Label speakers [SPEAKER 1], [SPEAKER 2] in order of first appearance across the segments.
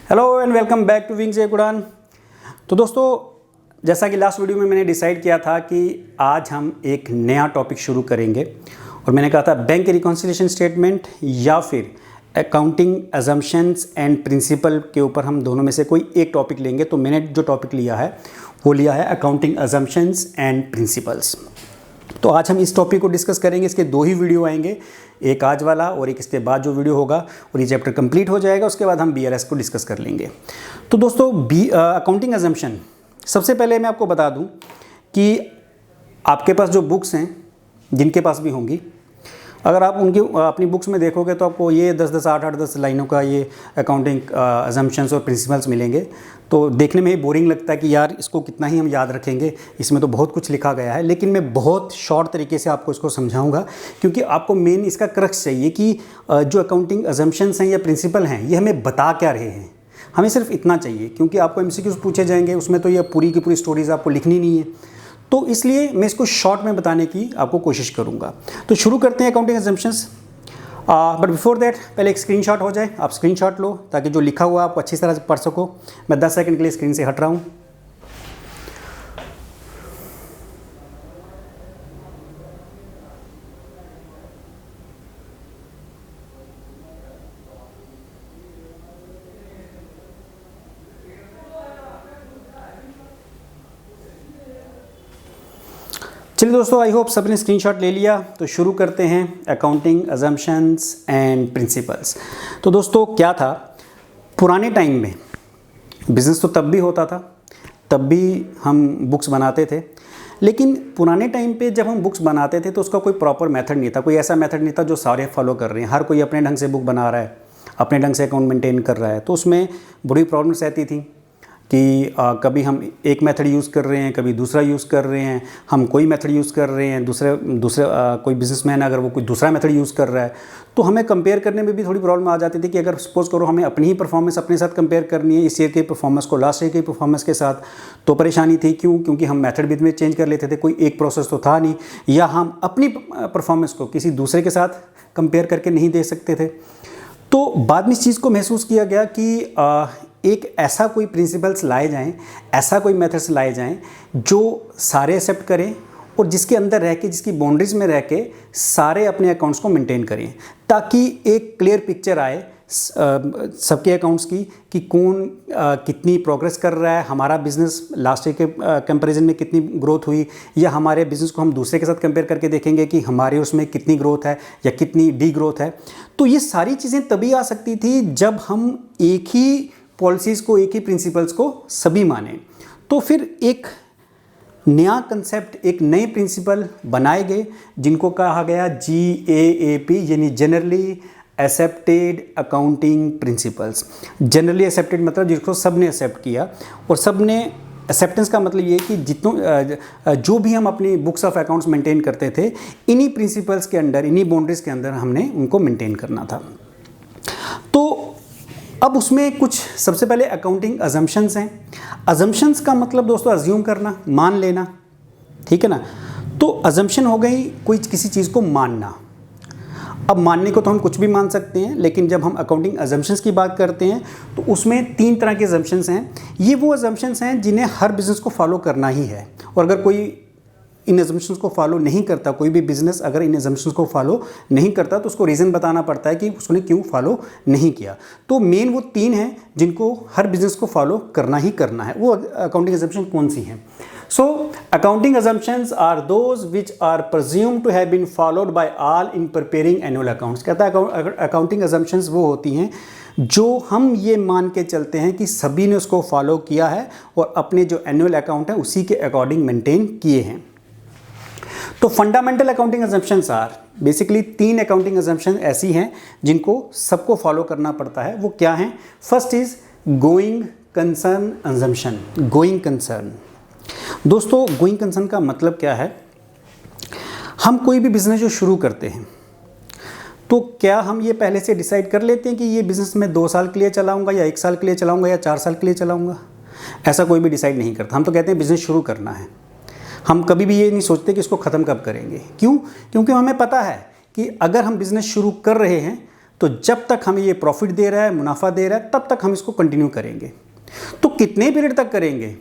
[SPEAKER 1] Hello and welcome back to wings एक उड़ान। तो दोस्तों, जैसा कि लास्ट वीडियो में मैंने डिसाइड किया था कि आज हम एक नया टॉपिक शुरू करेंगे और मैंने कहा था बैंक रिकॉन्सिलिएशन स्टेटमेंट या फिर अकाउंटिंग अजम्पशंस एंड प्रिंसिपल के ऊपर हम दोनों में से कोई एक टॉपिक लेंगे। तो मैंने जो टॉपिक लिया है वो लिया है अकाउंटिंग अजम्पशंस एंड प्रिंसिपल्स। तो आज हम इस टॉपिक को डिस्कस करेंगे। इसके दो ही वीडियो आएंगे, एक आज वाला और एक इसके बाद जो वीडियो होगा, और ये चैप्टर कंप्लीट हो जाएगा। उसके बाद हम BRS को डिस्कस कर लेंगे। तो दोस्तों, अकाउंटिंग अजम्पशन, सबसे पहले मैं आपको बता दूं कि आपके पास जो बुक्स हैं, जिनके पास भी होंगी, अगर आप उनकी अपनी बुक्स में देखोगे तो आपको ये 10-10, 8-8, 10 लाइनों का ये अकाउंटिंग अजम्पशंस और प्रिंसिपल्स मिलेंगे। तो देखने में ही बोरिंग लगता है कि यार इसको कितना ही हम याद रखेंगे, इसमें तो बहुत कुछ लिखा गया है। लेकिन मैं बहुत शॉर्ट तरीके से आपको इसको समझाऊंगा, क्योंकि आपको मेन इसका क्रक्स चाहिए कि जो अकाउंटिंग अजम्पशंस हैं या प्रिंसिपल हैं, ये हमें बता क्या रहे हैं। हमें सिर्फ इतना चाहिए, क्योंकि आपको MCQs पूछे जाएंगे, उसमें तो ये पूरी की पूरी स्टोरीज आपको लिखनी नहीं है। तो इसलिए मैं इसको शॉर्ट में बताने की आपको कोशिश करूंगा। तो शुरू करते हैं accounting assumptions. But before that पहले एक स्क्रीनशॉट हो जाए। आप स्क्रीनशॉट लो ताकि जो लिखा हुआ आप अच्छी तरह से पढ़ सको। मैं 10 सेकंड के लिए स्क्रीन से हट रहा हूँ। चलिए दोस्तों, आई होप सबने स्क्रीनशॉट ले लिया। तो शुरू करते हैं अकाउंटिंग अजम्पशंस एंड प्रिंसिपल्स। तो दोस्तों, क्या था, पुराने टाइम में बिज़नेस तो तब भी होता था, तब भी हम बुक्स बनाते थे। लेकिन पुराने टाइम पे जब हम बुक्स बनाते थे तो उसका कोई प्रॉपर मेथड नहीं था, कोई ऐसा मेथड नहीं था जो सारे फॉलो कर रहे हैं। हर कोई अपने ढंग से बुक बना रहा है, अपने ढंग से अकाउंट मेंटेन कर रहा है। तो उसमें बड़ी प्रॉब्लम्स रहती थी कि कभी हम एक मेथड यूज़ कर रहे हैं, कभी दूसरा यूज़ कर रहे हैं, हम कोई मेथड यूज़ कर रहे हैं, दूसरे कोई बिजनेसमैन अगर वो कोई दूसरा मेथड यूज़ कर रहा है, तो हमें कंपेयर करने में भी थोड़ी प्रॉब्लम आ जाती थी कि अगर सपोज़ करो हमें अपनी ही परफॉर्मेंस अपने साथ कंपेयर करनी है, इस ईयर की परफॉर्मेंस को लास्ट ईयर की परफॉर्मेंस के साथ, तो परेशानी थी। क्यों? क्योंकि हम मेथड भी में चेंज कर लेते थे, कोई एक प्रोसेस तो था नहीं, या हम अपनी परफॉर्मेंस को किसी दूसरे के साथ कंपेयर करके नहीं दे सकते थे। तो बाद में इस चीज़ को महसूस किया गया कि एक ऐसा कोई प्रिंसिपल्स लाए जाएं, ऐसा कोई मेथड्स लाए जाएं जो सारे एक्सेप्ट करें और जिसके अंदर रह के, जिसकी बाउंड्रीज में रह के सारे अपने अकाउंट्स को मेंटेन करें, ताकि एक क्लियर पिक्चर आए सबके अकाउंट्स की कि कौन कितनी प्रोग्रेस कर रहा है, हमारा बिज़नेस लास्ट ईयर के कंपैरिजन में कितनी ग्रोथ हुई, या हमारे बिज़नेस को हम दूसरे के साथ कंपेयर करके देखेंगे कि हमारे उसमें कितनी ग्रोथ है या कितनी डी ग्रोथ है। तो ये सारी चीज़ें तभी आ सकती थी जब हम एक ही पॉलिसीज़ को, एक ही प्रिंसिपल्स को सभी माने। तो फिर एक नया कंसेप्ट, एक नए प्रिंसिपल बनाए गए जिनको कहा गया GAAP, यानी generally accepted accounting principles. Generally accepted मतलब जिसको सबने एक्सेप्ट किया, और सबने एक्सेप्टेंस का मतलब ये कि जितनों जो भी हम अपनी बुक्स ऑफ अकाउंट्स मेंटेन करते थे, इन्हीं प्रिंसिपल्स के अंडर, इन्हीं बाउंड्रीज के अंदर हमने उनको मेंटेन करना था। तो अब उसमें कुछ सबसे पहले अकाउंटिंग अजम्पशंस हैं। अजम्पशंस का मतलब दोस्तों अज्यूम करना, मान लेना, ठीक है ना। तो अजम्पशन हो गई कोई किसी चीज़ को मानना। अब मानने को तो हम कुछ भी मान सकते हैं, लेकिन जब हम अकाउंटिंग अजम्पशंस की बात करते हैं तो उसमें 3 तरह के अजम्पशंस हैं। ये वो अजम्पशंस हैं जिन्हें हर बिज़नेस को फॉलो करना ही है, और अगर कोई इन अजम्पशंस को फॉलो नहीं करता, कोई भी बिजनेस अगर इन अजम्पशंस को फॉलो नहीं करता, तो उसको रीज़न बताना पड़ता है कि उसने क्यों फॉलो नहीं किया। तो मेन वो 3 हैं जिनको हर बिजनेस को फॉलो करना ही करना है। वो अकाउंटिंग अजम्पशन कौन सी हैं? So accounting assumptions are those which are presumed to have been followed by all in preparing annual accounts. कहता है अकाउंटिंग अजम्पशंस वो होती हैं जो हम ये मान के चलते हैं कि सभी ने उसको फॉलो किया है और अपने जो एनुअल अकाउंट है उसी के अकॉर्डिंग मेंटेन किए हैं। तो fundamental accounting assumptions are basically 3 accounting assumption ऐसी हैं जिनको सबको फॉलो करना पड़ता है। वो क्या हैं? First is going concern assumption. Going concern, दोस्तों गोइंग कंसर्न का मतलब क्या है? हम कोई भी बिजनेस जो शुरू करते हैं, तो क्या हम ये पहले से डिसाइड कर लेते हैं कि ये बिज़नेस मैं 2 साल के लिए चलाऊंगा, या 1 साल के लिए चलाऊंगा, या 4 साल के लिए चलाऊंगा? ऐसा कोई भी डिसाइड नहीं करता। हम तो कहते हैं बिज़नेस शुरू करना है। हम कभी भी ये नहीं सोचते कि इसको ख़त्म कब करेंगे। क्यों? क्योंकि हमें पता है कि अगर हम बिज़नेस शुरू कर रहे हैं तो जब तक हमें ये प्रॉफिट दे रहा है, मुनाफा दे रहा है, तब तक हम इसको कंटिन्यू करेंगे। तो कितने पीरियड तक करेंगे,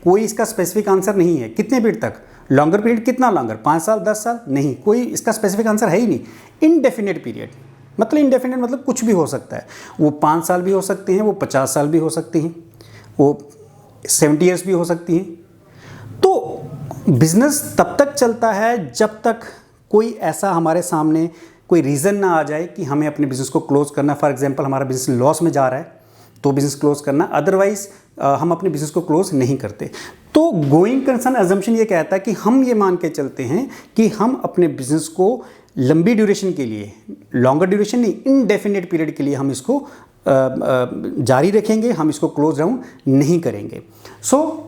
[SPEAKER 1] कोई इसका स्पेसिफिक आंसर नहीं है। कितने पीरियड तक, लॉन्गर पीरियड कितना लॉन्गर, 5 साल 10 साल, नहीं, कोई इसका स्पेसिफिक आंसर है ही नहीं। इनडेफिनेट पीरियड मतलब, इनडेफिनेट मतलब कुछ भी हो सकता है। वो 5 साल भी हो सकते हैं, वो 50 साल भी हो सकती हैं, वो 70 ईयर्स भी हो सकती हैं। तो बिजनेस तब तक चलता है जब तक कोई ऐसा हमारे सामने कोई रीज़न ना आ जाए कि हमें अपने बिज़नेस को क्लोज़ करना। फॉर एग्जांपल हमारा बिज़नेस लॉस में जा रहा है तो बिज़नेस क्लोज़ करना, अदरवाइज़ हम अपने बिज़नेस को क्लोज़ नहीं करते। तो गोइंग कंसर्न अजम्पशन ये कहता है कि हम ये मान के चलते हैं कि हम अपने बिज़नेस को लंबी ड्यूरेशन के लिए, लॉन्गर ड्यूरेशन नहीं, इनडेफिनेट पीरियड के लिए हम इसको जारी रखेंगे, हम इसको क्लोज डाउन नहीं करेंगे। So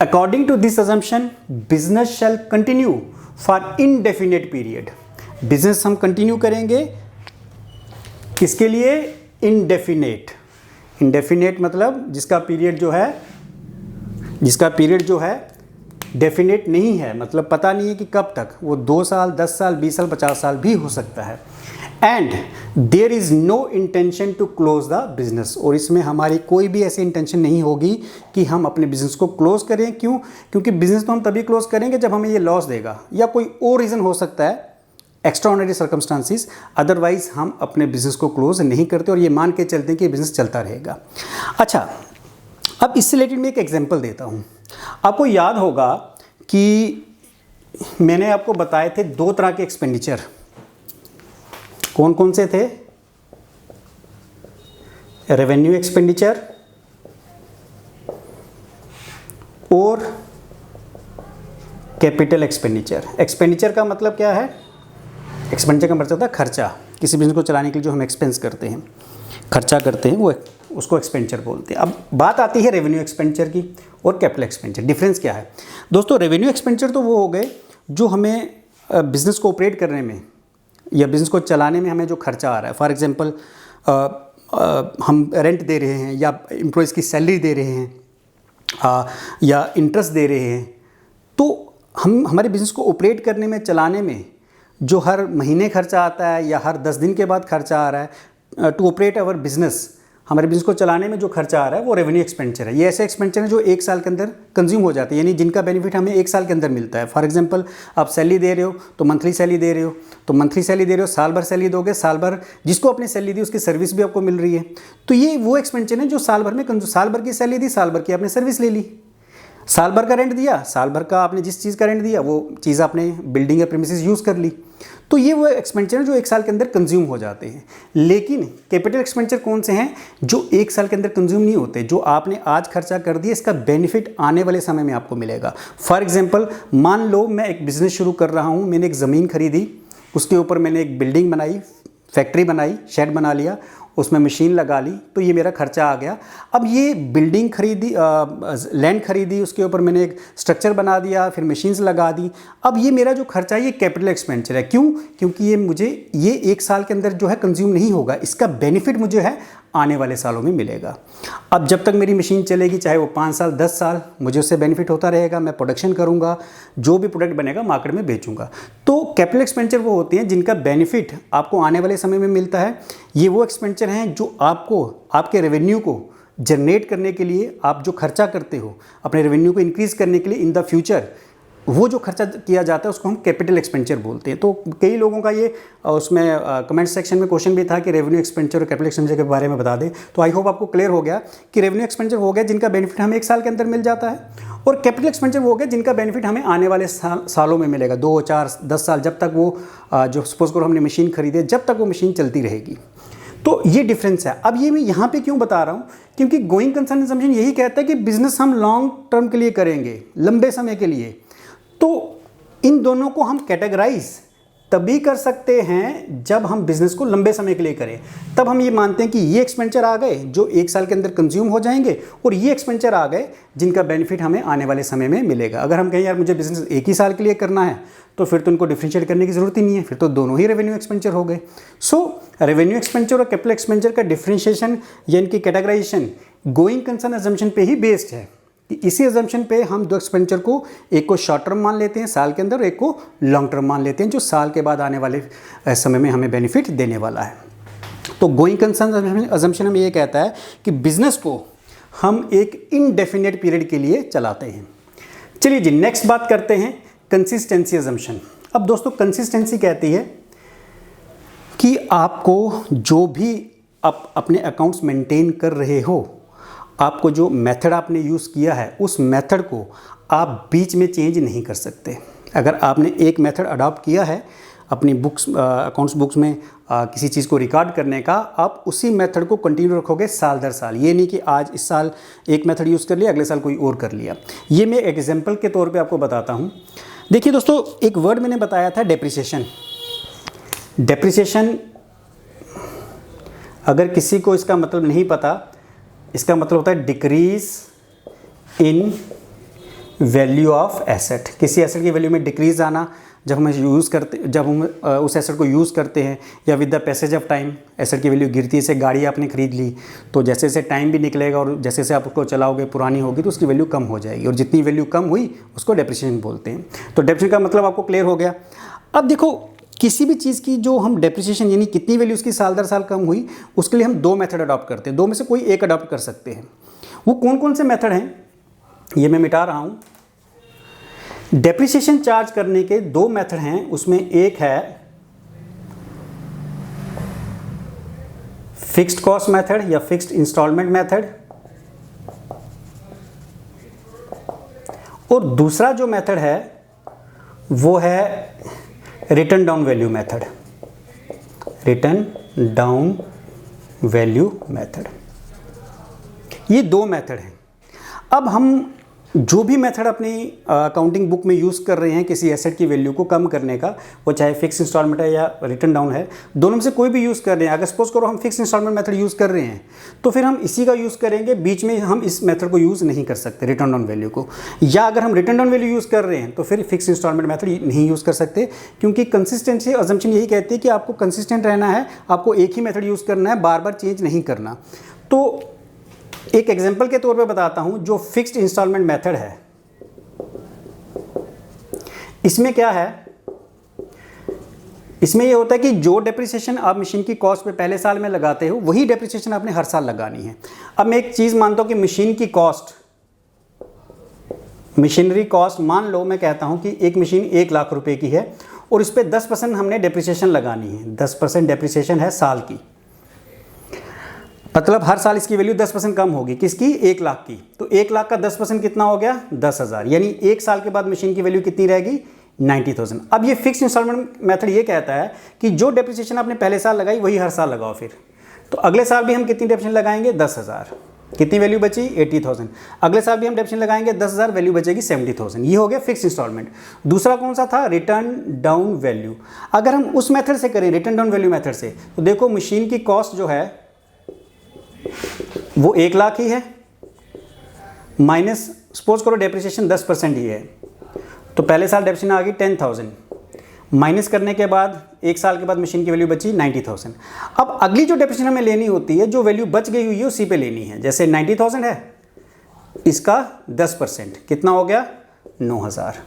[SPEAKER 1] according to this assumption business shall continue for indefinite period. Business हम कंटिन्यू करेंगे किसके लिए, इनडेफिनेट। इनडेफिनेट मतलब जिसका पीरियड जो है डेफिनेट नहीं है, मतलब पता नहीं है कि कब तक, वो 2 साल 10 साल 20 साल 50 साल भी हो सकता है। And there is no intention to close the business, और इसमें हमारी कोई भी ऐसी इंटेंशन नहीं होगी कि हम अपने बिजनेस को क्लोज करें। क्यों, क्योंकि बिजनेस तो हम तभी क्लोज करेंगे जब हमें ये लॉस देगा, या कोई और रीज़न हो सकता है, एक्स्ट्राऑर्डिनरी सर्कमस्टांसिस, अदरवाइज हम अपने बिजनेस को क्लोज नहीं करते और ये मान के चलते हैं कि बिजनेस चलता रहेगा। अच्छा, अब इससे रिलेटेड मैं एक एग्जांपल देता हूँ। आपको याद होगा कि मैंने आपको बताए थे 2 तरह के एक्सपेंडिचर, कौन कौन से थे, रेवेन्यू एक्सपेंडिचर और कैपिटल एक्सपेंडिचर। एक्सपेंडिचर का मतलब क्या है, एक्सपेंडिचर का मतलब होता है खर्चा, किसी बिजनेस को चलाने के लिए जो हम एक्सपेंस करते हैं, खर्चा करते हैं, वो उसको एक्सपेंडिचर बोलते हैं। अब बात आती है रेवेन्यू एक्सपेंडिचर की और कैपिटल एक्सपेंडिचर। डिफरेंस क्या है दोस्तों, रेवेन्यू एक्सपेंडिचर तो वो हो गए जो हमें बिज़नेस को ऑपरेट करने में या बिज़नेस को चलाने में हमें जो खर्चा आ रहा है। फॉर एग्जांपल हम रेंट दे रहे हैं, या एम्प्लॉयज़ की सैलरी दे रहे हैं, या इंटरेस्ट दे रहे हैं, तो हम हमारे बिज़नेस को ऑपरेट करने में, चलाने में जो हर महीने खर्चा आता है या हर 10 दिन के बाद खर्चा आ रहा है, टू ऑपरेट आवर बिजनेस, हमारे बिजनेस को चलाने में जो खर्चा आ रहा है वो रेवेन्यू एक्सपेंडिचर है। ये ऐसे एक्सपेंडिचर है जो 1 साल के अंदर कंज्यूम हो जाते हैं, यानी जिनका बेनिफिट हमें 1 साल के अंदर मिलता है। फॉर एग्जांपल आप सैलरी दे रहे हो तो मंथली सैलरी दे रहे हो, तो मंथली सैलरी दे रहे हो, साल भर सैलरी दोगे, साल भर जिसको अपनी सैलरी दी उसकी सर्विस भी आपको मिल रही है। तो ये वो एक्सपेंडिचर है जो साल भर में, साल भर की सैलरी दी, साल भर की आपने सर्विस ले ली, साल भर का रेंट दिया, साल भर का आपने जिस चीज़ का रेंट दिया वो चीज़ आपने बिल्डिंग या प्रीमिसेस यूज़ कर ली। तो ये वो एक्सपेंडिचर जो 1 साल के अंदर कंज्यूम हो जाते हैं। लेकिन कैपिटल एक्सपेंडिचर कौन से हैं जो 1 साल के अंदर कंज्यूम नहीं होते, जो आपने आज खर्चा कर दिया, इसका बेनिफिट आने वाले समय में आपको मिलेगा। फॉर एग्जांपल मान लो मैं एक बिज़नेस शुरू कर रहा हूँ, मैंने एक ज़मीन खरीदी, उसके ऊपर मैंने एक बिल्डिंग बनाई, फैक्ट्री बनाई, शेड बना लिया, उसमें मशीन लगा ली, तो ये मेरा खर्चा आ गया। अब ये बिल्डिंग खरीदी, लैंड खरीदी, उसके ऊपर मैंने एक स्ट्रक्चर बना दिया, फिर मशीन्स लगा दी। अब ये मेरा जो खर्चा है ये कैपिटल एक्सपेंडिचर है। क्यों, क्योंकि ये मुझे 1 साल के अंदर जो है कंज्यूम नहीं होगा, इसका बेनिफिट मुझे है आने वाले सालों में मिलेगा। अब जब तक मेरी मशीन चलेगी, चाहे वो 5 साल 10 साल, मुझे उससे बेनिफिट होता रहेगा, मैं प्रोडक्शन करूँगा, जो भी प्रोडक्ट बनेगा मार्केट में बेचूंगा। तो कैपिटल एक्सपेंडिचर वो होती हैं जिनका बेनिफिट आपको आने वाले समय में मिलता है। ये वो एक्सपेंडिचर हैं जो आपको, आपके रेवेन्यू को जनरेट करने के लिए, आप जो खर्चा करते हो अपने रेवेन्यू को इंक्रीज़ करने के लिए इन द फ्यूचर, वो जो खर्चा किया जाता है उसको हम कैपिटल एक्सपेंडिचर बोलते हैं। तो कई लोगों का ये उसमें कमेंट सेक्शन में क्वेश्चन भी था कि रेवेन्यू एक्सपेंडिचर और कैपिटल एक्सपेंडिचर के बारे में बता दें। तो आई होप आपको क्लियर हो गया कि रेवेन्यू एक्सपेंडिचर हो गया जिनका बेनिफिट हमें 1 साल के अंदर मिल जाता है, और कैपिटल एक्सपेंडिचर हो गया जिनका बेनिफिट हमें आने वाले सालों में मिलेगा, 2 4 10 साल, जब तक वो जो सपोज करो हमने मशीन खरीदे, जब तक वो मशीन चलती रहेगी। तो ये डिफरेंस है। अब ये मैं यहाँ पे क्यों बता रहा हूँ, क्योंकि गोइंग कंसर्न असम्पशन यही कहता है कि बिजनेस हम लॉन्ग टर्म के लिए करेंगे, लंबे समय के लिए। तो इन दोनों को हम कैटेगराइज तभी कर सकते हैं जब हम बिजनेस को लंबे समय के लिए करें। तब हम ये मानते हैं कि ये एक्सपेंडिचर आ गए जो 1 साल के अंदर कंज्यूम हो जाएंगे, और ये एक्सपेंडिचर आ गए जिनका बेनिफिट हमें आने वाले समय में मिलेगा। अगर हम कहें यार मुझे बिजनेस 1 ही साल के लिए करना है, तो फिर तो उनको डिफरेंशिएट करने की जरूरत ही नहीं है, फिर तो दोनों ही रेवेन्यू एक्सपेंडिचर हो गए। सो रेवेन्यू एक्सपेंडिचर और कैपिटल एक्सपेंडिचर का डिफरेंशिएशन या इनकी कैटेगराइजेशन गोइंग कंसर्न असम्पशन पे ही बेस्ड है। इसी अजम्पशन पे हम 2 एक्सपेंडिचर को, एक को शॉर्ट टर्म मान लेते हैं साल के अंदर, और एक को लॉन्ग टर्म मान लेते हैं जो साल के बाद आने वाले समय में हमें बेनिफिट देने वाला है। तो गोइंग कंसर्न अजम्पशन हमें ये कहता है कि बिजनेस को हम एक इनडेफिनेट पीरियड के लिए चलाते हैं। चलिए जी, नेक्स्ट बात करते हैं कंसिस्टेंसी अजम्पशन। अब दोस्तों कंसिस्टेंसी कहती है कि आपको जो भी आप अपने अकाउंट्स मेंटेन कर रहे हो, आपको जो मेथड आपने यूज़ किया है उस मेथड को आप बीच में चेंज नहीं कर सकते। अगर आपने एक मेथड अडॉप्ट किया है अपनी बुक्स अकाउंट्स बुक्स में किसी चीज़ को रिकॉर्ड करने का, आप उसी मेथड को कंटिन्यू रखोगे साल दर साल। ये नहीं कि आज इस साल एक मेथड यूज़ कर लिया, अगले साल कोई और कर लिया। ये मैं एग्जाम्पल के तौर पे आपको बताता हूँ। देखिए दोस्तों, एक वर्ड मैंने बताया था डेप्रिसिएशन। डेप्रिसिएशन अगर किसी को इसका मतलब नहीं पता, इसका मतलब होता है decrease in value of asset. किसी एसेट की वैल्यू में डिक्रीज आना जब हम उस एसेट को यूज़ करते हैं, या with the passage of time asset की वैल्यू गिरती है। जैसे गाड़ी आपने खरीद ली तो जैसे जैसे टाइम भी निकलेगा और जैसे जैसे आप उसको चलाओगे पुरानी होगी तो उसकी वैल्यू कम हो जाएगी, और जितनी वैल्यू कम हुई उसको डेप्रिसिएशन बोलते हैं। तो डेप्रिसिएशन का मतलब आपको क्लियर हो गया। अब देखो, किसी भी चीज़ की जो हम डेप्रिसिएशन यानी कितनी वैल्यू उसकी साल दर साल कम हुई, उसके लिए हम दो मेथड अडॉप्ट करते हैं। दो में से कोई एक अडॉप्ट कर सकते हैं। वो कौन कौन से मेथड हैं ये मैं मिटा रहा हूँ। डेप्रिसिएशन चार्ज करने के दो मेथड हैं। उसमें एक है फिक्स्ड कॉस्ट मेथड या फिक्स्ड इंस्टॉलमेंट मेथड, और दूसरा जो मेथड है वो है return down value method. Return down value method, ये दो मेथड हैं। अब हम जो भी मेथड अपनी अकाउंटिंग बुक में यूज़ कर रहे हैं किसी एसेट की वैल्यू को कम करने का, वो चाहे फिक्स इंस्टॉलमेंट है या रिटर्न डाउन है, दोनों में से कोई भी यूज़ कर रहे हैं। अगर सपोज करो हम फिक्स इंस्टॉलमेंट मेथड यूज़ कर रहे हैं तो फिर हम इसी का यूज़ करेंगे, बीच में हम इस मेथड को यूज़ नहीं कर सकते रिटर्न डाउन वैल्यू को। या अगर हम रिटर्न डाउन वैल्यू यूज़ कर रहे हैं तो फिर फिक्स इंस्टॉलमेंट मेथड नहीं यूज़ कर सकते, क्योंकि कंसिस्टेंसी अजम्पशन यही कहती है कि आपको कंसिस्टेंट रहना है, आपको एक ही मेथड यूज़ करना है, बार बार चेंज नहीं करना। तो एक एग्जाम्पल के तौर पर बताता हूँ। जो फिक्स्ड इंस्टॉलमेंट मेथड है इसमें क्या है, इसमें यह होता है कि जो डेप्रिसिएशन आप मशीन की कॉस्ट पे पहले साल में लगाते हो वही डेप्रिसिएशन आपने हर साल लगानी है। अब मैं एक चीज़ मानता हूं कि मशीन की कॉस्ट, मशीनरी कॉस्ट मान लो मैं कहता हूं कि एक मशीन 1 लाख रुपए की है और इस पर 10% हमने डेप्रिसिएशन लगानी है। 10% डेप्रिसिएशन है साल की, मतलब हर साल इसकी वैल्यू 10% कम होगी। किसकी? 1 लाख की। तो 1 लाख का 10% कितना हो गया? 10,000। यानी एक साल के बाद मशीन की वैल्यू कितनी रहेगी? 90,000। अब ये फिक्स इंस्टॉलमेंट मेथड ये कहता है कि जो डेप्रिसिएशन आपने पहले साल लगाई वही हर साल लगाओ। फिर तो अगले साल भी हम कितनी डेप्रिसिएशन लगाएंगे? 10,000। कितनी वैल्यू बची? 80,000। अगले साल भी हम डेप्रिसिएशन लगाएंगे 10,000, वैल्यू बचेगी 70,000। ये हो गया फिक्स इंस्टॉलमेंट। दूसरा कौन सा था? Return down value. अगर हम उस मेथड से करें, रिटर्न डाउन वैल्यू मेथड से, तो देखो मशीन की कॉस्ट जो है वो 1 लाख ही है, माइनस सपोज करो डेप्रिसिएशन 10% ही है, तो पहले साल डेप्रिसिएशन आ गई 10,000, माइनस करने के बाद एक साल के बाद मशीन की वैल्यू बची 90,000। अब अगली जो डेप्रिसिएशन हमें लेनी होती है, जो वैल्यू बच गई हुई है उसी पे लेनी है। जैसे 90,000 है, इसका 10% कितना हो गया? 9,000।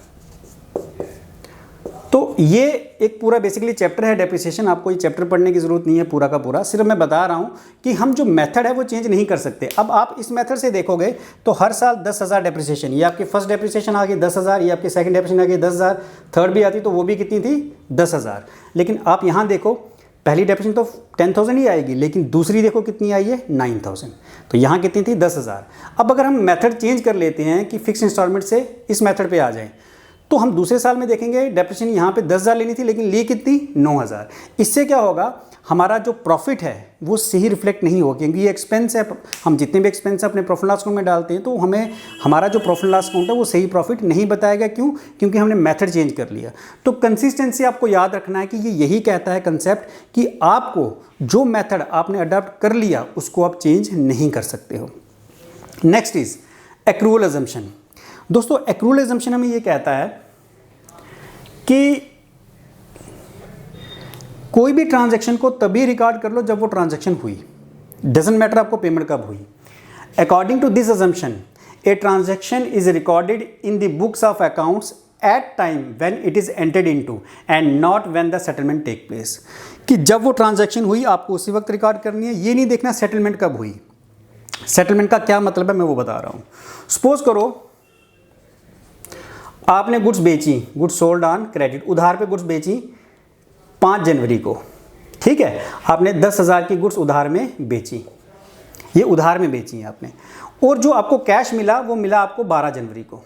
[SPEAKER 1] तो ये एक पूरा बेसिकली चैप्टर है डेप्रिसिएशन। आपको ये चैप्टर पढ़ने की ज़रूरत नहीं है पूरा का पूरा, सिर्फ मैं बता रहा हूँ कि हम जो मेथड है वो चेंज नहीं कर सकते। अब आप इस मेथड से देखोगे तो हर साल 10,000 डेप्रिसिएशन, ये आपकी फर्स्ट डेप्रिसिएशन आ गई 10,000, ये आपकी सेकंड डेप्रिसिएशन आ गई 10,000, थर्ड भी आती तो वो भी कितनी थी? 10,000। लेकिन आप यहाँ देखो, पहली डेप्रिसिएशन तो 10,000 ही आएगी, लेकिन दूसरी देखो कितनी आई है? 9,000। तो यहाँ कितनी थी? 10,000। अब अगर हम मेथड चेंज कर लेते हैं कि फिक्स इंस्टॉलमेंट से इस मेथड पे आ जाए, तो हम दूसरे साल में देखेंगे डेप्रिसिएशन यहाँ पे 10,000 लेनी थी, लेकिन ली कितनी? 9,000। इससे क्या होगा? हमारा जो प्रॉफिट है वो सही रिफ्लेक्ट नहीं होगा, क्योंकि ये एक्सपेंस है। हम जितने भी एक्सपेंस अपने प्रॉफिट लॉस अकाउंट में डालते हैं तो हमें हमारा जो प्रॉफिट लॉस अकाउंट है वो सही प्रॉफिट नहीं बताएगा। क्यों? क्योंकि हमने मेथड चेंज कर लिया। तो कंसिस्टेंसी आपको याद रखना है कि ये यही कहता है कंसेप्ट कि आपको जो मेथड आपने अडॉप्ट कर लिया उसको आप चेंज नहीं कर सकते हो। Next is accrual assumption. दोस्तों एक्रूअल अजम्पशन हमें ये कहता है कि कोई भी ट्रांजैक्शन को तभी रिकॉर्ड कर लो जब वो ट्रांजैक्शन हुई, डजंट मैटर आपको पेमेंट कब हुई। According to this assumption a transaction is recorded in the books of accounts at time when it is entered into and not when the settlement take place. कि जब वो transaction हुई आपको उसी वक्त रिकॉर्ड करनी है, ये नहीं देखना सेटलमेंट कब हुई। सेटलमेंट का क्या मतलब है मैं वो बता रहा हूँ। सपोज करो आपने गुड्स बेची, गुड्स सोल्ड ऑन क्रेडिट, उधार पे गुड्स बेची 5 जनवरी को, ठीक है। आपने 10,000 की गुड्स उधार में बेची, ये उधार में बेची है आपने, और जो आपको कैश मिला वो मिला आपको 12 जनवरी को।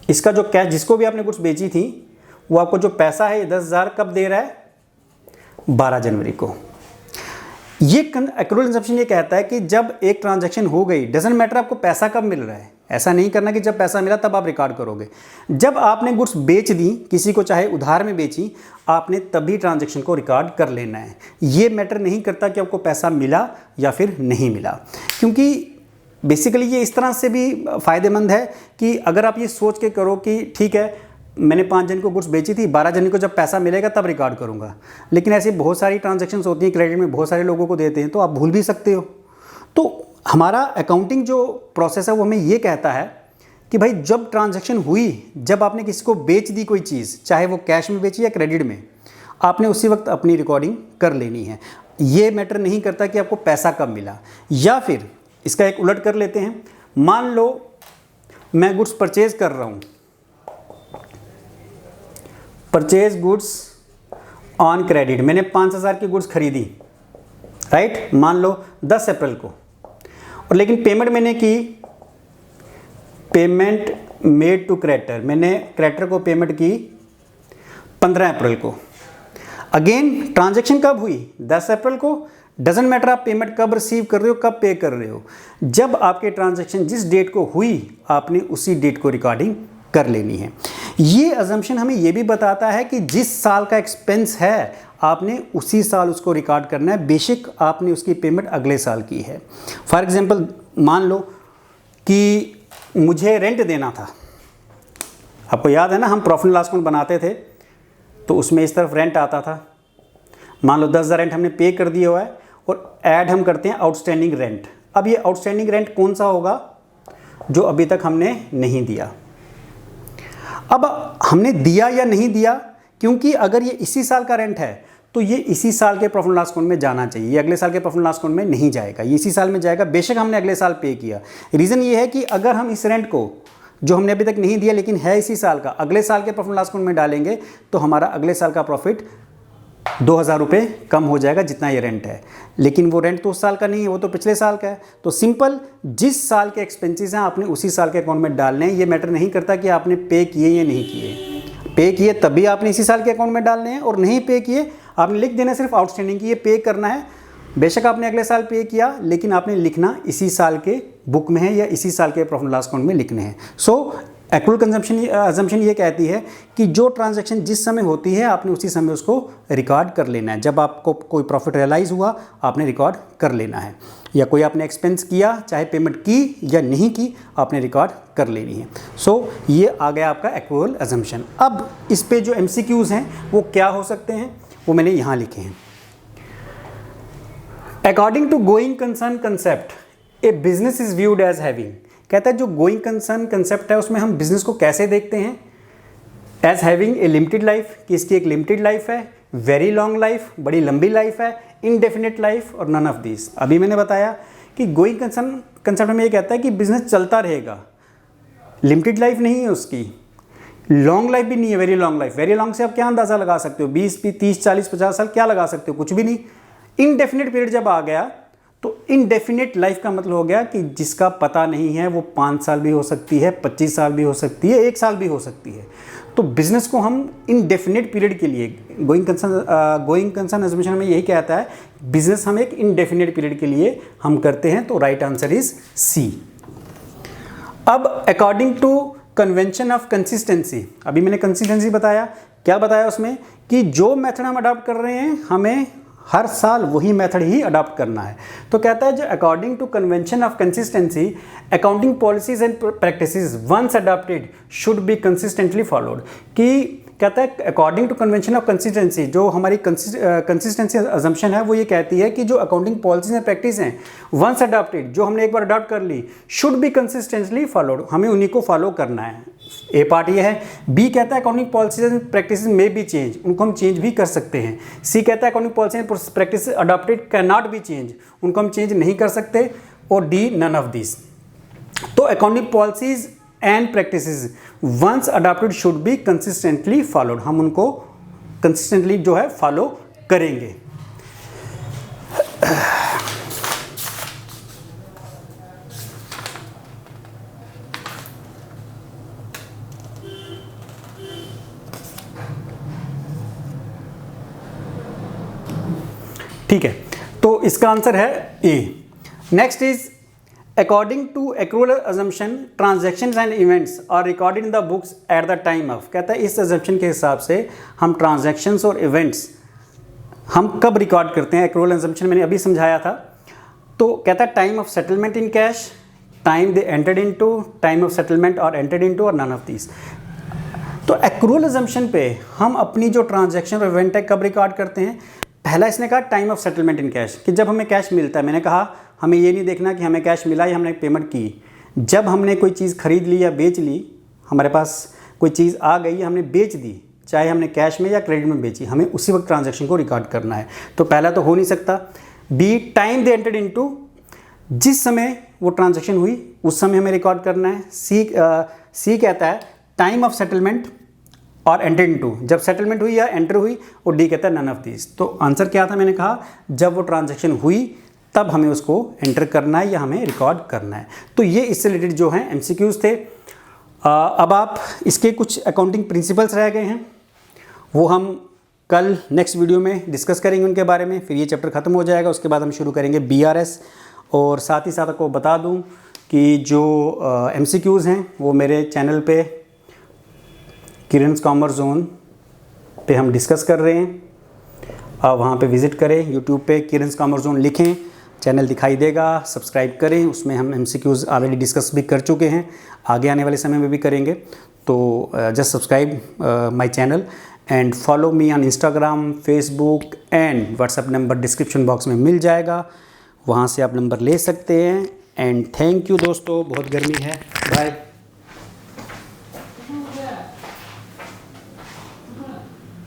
[SPEAKER 1] इसका जो कैश जिसको भी आपने गुड्स बेची थी वो आपको जो पैसा है 10,000 कब दे रहा है, 12 जनवरी को। ये एक्रूअल कंजम्पशन ये कहता है कि जब एक ट्रांजैक्शन हो गई, डजंट मैटर आपको पैसा कब मिल रहा है, ऐसा नहीं करना कि जब पैसा मिला तब आप रिकॉर्ड करोगे। जब आपने गुड्स बेच दी किसी को, चाहे उधार में बेची, आपने तभी ट्रांजैक्शन को रिकॉर्ड कर लेना है। ये मैटर नहीं करता कि आपको पैसा मिला या फिर नहीं मिला, क्योंकि बेसिकली ये इस तरह से भी फ़ायदेमंद है कि अगर आप ये सोच के करो कि ठीक है मैंने 5 जन को गुड्स बेची थी, 12 जन को जब पैसा मिलेगा तब रिकॉर्ड करूँगा, लेकिन ऐसी बहुत सारी ट्रांजैक्शंस होती हैं क्रेडिट में, बहुत सारे लोगों को देते हैं, तो आप भूल भी सकते हो। तो हमारा अकाउंटिंग जो प्रोसेस है वो हमें ये कहता है कि भाई जब ट्रांजैक्शन हुई, जब आपने किसी को बेच दी कोई चीज़, चाहे वो कैश में बेची या क्रेडिट में, आपने उसी वक्त अपनी रिकॉर्डिंग कर लेनी है। ये मैटर नहीं करता कि आपको पैसा कब मिला। या फिर इसका एक उलट कर लेते हैं, मान लो मैं गुड्स परचेज कर रहा हूँ, परचेज गुड्स ऑन क्रेडिट, मैंने 5,000 की गुड्स खरीदी, राइट, मान लो 10 अप्रैल को, और लेकिन पेमेंट मैंने की, पेमेंट मेड टू क्रेडिटर, मैंने क्रेडिटर को पेमेंट की 15 अप्रैल को। अगेन ट्रांजैक्शन कब हुई, 10 अप्रैल को। डजंट मैटर आप पेमेंट कब रिसीव कर रहे हो, कब पे कर रहे हो, जब आपके ट्रांजैक्शन जिस डेट को हुई आपने उसी डेट को रिकॉर्डिंग कर लेनी है। ये अजम्पशन हमें ये भी बताता है कि जिस साल का एक्सपेंस है आपने उसी साल उसको रिकॉर्ड करना है, बेशक आपने उसकी पेमेंट अगले साल की है। फॉर एग्जांपल मान लो कि मुझे रेंट देना था, आपको याद है ना हम प्रॉफिट एंड लॉस अकाउंट बनाते थे तो उसमें इस तरफ रेंट आता था। मान लो 10,000 रेंट हमने पे कर दिया हुआ है और ऐड हम करते हैं आउटस्टैंडिंग रेंट। अब ये आउटस्टैंडिंग रेंट कौन सा होगा, जो अभी तक हमने नहीं दिया। अब हमने दिया या नहीं दिया, क्योंकि अगर ये इसी साल का रेंट है तो ये इसी साल के प्रॉफिट एंड लॉस अकाउंट में जाना चाहिए, ये अगले साल के प्रॉफिट एंड लॉस अकाउंट में नहीं जाएगा, ये इसी साल में जाएगा, बेशक हमने अगले साल पे किया। रीज़न ये है कि अगर हम इस रेंट को जो हमने अभी तक नहीं दिया लेकिन है इसी साल का, अगले साल के प्रॉफिट एंड लॉस अकाउंट में डालेंगे तो हमारा अगले साल का प्रॉफिट 2,000 रुपये कम हो जाएगा जितना ये रेंट है, लेकिन वो रेंट तो उस साल का नहीं है, वो तो पिछले साल का है। तो सिंपल जिस साल के एक्सपेंसेस हैं आपने उसी साल के अकाउंट में डालने हैं। ये मैटर नहीं करता कि आपने पे किए या नहीं किए, पे किए तभी आपने इसी साल के अकाउंट में डालने हैं, और नहीं पे किए आपने लिख देना सिर्फ आउटस्टैंडिंग की ये पे करना है। बेशक आपने अगले साल पे किया लेकिन आपने लिखना इसी साल के बुक में है या इसी साल के प्रॉफिट एंड लॉस अकाउंट में लिखने हैं। सो एक्रूअल कंजम्पशन अजम्पशन ये कहती है कि जो ट्रांजैक्शन जिस समय होती है आपने उसी समय उसको रिकॉर्ड कर लेना है। जब आपको कोई प्रॉफिट रियलाइज़ हुआ आपने रिकॉर्ड कर लेना है, या कोई आपने एक्सपेंस किया चाहे पेमेंट की या नहीं की आपने रिकॉर्ड कर लेनी है। सो ये आ गया आपका एक्रूअल अजम्पशन। अब इस पे जो MCQs हैं वो क्या हो सकते हैं वो मैंने यहाँ लिखे हैं। According to going concern concept a business is viewed as having, कहता है जो गोइंग कंसर्न कंसेप्ट है उसमें हम बिजनेस को कैसे देखते हैं, as having a limited life, कि इसकी एक लिमिटेड लाइफ है, वेरी लॉन्ग लाइफ, बड़ी लंबी लाइफ है, इनडेफिनेट लाइफ, और नन ऑफ दिस। अभी मैंने बताया कि गोइंग कंसर्न कंसेप्ट में ये कहता है कि बिजनेस चलता रहेगा, लिमिटेड लाइफ नहीं है उसकी, लॉन्ग लाइफ भी नहीं है, very long life. Very long से आप क्या अंदाज़ा लगा सकते हो, 20, 30, 40, 50 साल क्या लगा सकते हो, कुछ भी नहीं। इनडेफिनेट पीरियड जब आ गया तो इनडेफिनेट लाइफ का मतलब हो गया कि जिसका पता नहीं है, वो 5 साल भी हो सकती है, 25 साल भी हो सकती है, 1 साल भी हो सकती है। तो बिजनेस को हम इनडेफिनेट पीरियड के लिए गोइंग कंसर्न अजम्पशन में यही कहता है, बिजनेस हम एक इनडेफिनेट पीरियड के लिए हम करते हैं। तो राइट आंसर इज सी। अब according to convention of consistency, अभी मैंने कंसिस्टेंसी बताया, क्या बताया उसमें कि जो मेथड हम अडॉप्ट कर रहे हैं हमें हर साल वही मेथड ही अडॉप्ट करना है। तो कहता है जो according to convention of consistency accounting policies and practices once adopted should be consistently followed, कि कहता है according to convention of consistency, जो हमारी कंसिस्टेंसी अजम्पशन है वो ये कहती है कि जो अकाउंटिंग पॉलिसीज एंड प्रैक्टिस हैं वंस अडॉप्टेड, जो हमने एक बार अडॉप्ट कर ली, शुड बी कंसिस्टेंटली फॉलोड, हमें उन्हीं को फॉलो करना है। ए पार्ट ये है। बी कहता है अकाउंटिंग पॉलिसीज एंड प्रैक्टिस में बी चेंज, उनको हम चेंज भी कर सकते हैं। सी कहता है accounting policy and practice adopted can not be change, उनको हम चेंज नहीं कर सकते। और डी नन ऑफ दिस। तो accounting policies and practices once adopted should be consistently followed, हम उनको कंसिस्टेंटली जो है फॉलो करेंगे। ठीक है, तो इसका आंसर है A. Next is according to accrual assumption transactions and events are recorded in the books at the time of, कहता है इस अजम्पशन के हिसाब से हम ट्रांजैक्शंस और इवेंट्स हम कब रिकॉर्ड करते हैं। एक्रूअल अजम्पशन मैंने अभी समझाया था। तो कहता है time of settlement in cash, time they entered into, time of settlement और एंटर्ड इनटू और नन ऑफ दीस। तो एक्रूअल अजम्पशन पे हम अपनी जो ट्रांजैक्शन और इवेंट है कब रिकॉर्ड करते हैं। पहला इसने कहा time of settlement in cash, कि जब हमें कैश मिलता है। मैंने कहा हमें ये नहीं देखना कि हमें कैश मिला या हमने पेमेंट की, जब हमने कोई चीज़ खरीद ली या बेच ली, हमारे पास कोई चीज़ आ गई, हमने बेच दी, चाहे हमने कैश में या क्रेडिट में बेची, हमें उसी वक्त ट्रांजैक्शन को रिकॉर्ड करना है। तो पहला तो हो नहीं सकता। B time they entered into, जिस समय वो ट्रांजैक्शन हुई उस समय हमें रिकॉर्ड करना है। सी कहता है टाइम ऑफ सेटलमेंट और एंटर इनटू, जब सेटलमेंट हुई या एंटर हुई। और डी कहता है नन ऑफ दिस। तो आंसर क्या था, मैंने कहा जब वो ट्रांजैक्शन हुई तब हमें उसको एंटर करना है या हमें रिकॉर्ड करना है। तो ये इससे रिलेटेड जो हैं एमसीक्यूज थे। अब आप इसके कुछ अकाउंटिंग प्रिंसिपल्स रह गए हैं, वो हम कल नेक्स्ट वीडियो में डिस्कस करेंगे उनके बारे में। फिर ये चैप्टर ख़त्म हो जाएगा, उसके बाद हम शुरू करेंगे बीआरएस। और साथ ही साथ आपको बता दूं कि जो एमसीक्यूज हैं वो मेरे चैनल पे किरण's कॉमर्स जोन पे हम डिस्कस कर रहे हैं। आप वहाँ पे विज़िट करें, यूट्यूब पे किरण's कॉमर्स जोन लिखें, चैनल दिखाई देगा, सब्सक्राइब करें। उसमें हम एमसीक्यूज ऑलरेडी डिस्कस भी कर चुके हैं, आगे आने वाले समय में भी करेंगे। तो just subscribe my channel and follow me on Instagram, Facebook and WhatsApp number description box में मिल जाएगा, वहाँ से आप नंबर ले सकते हैं। एंड थैंक यू दोस्तों, बहुत गर्मी है। बाय।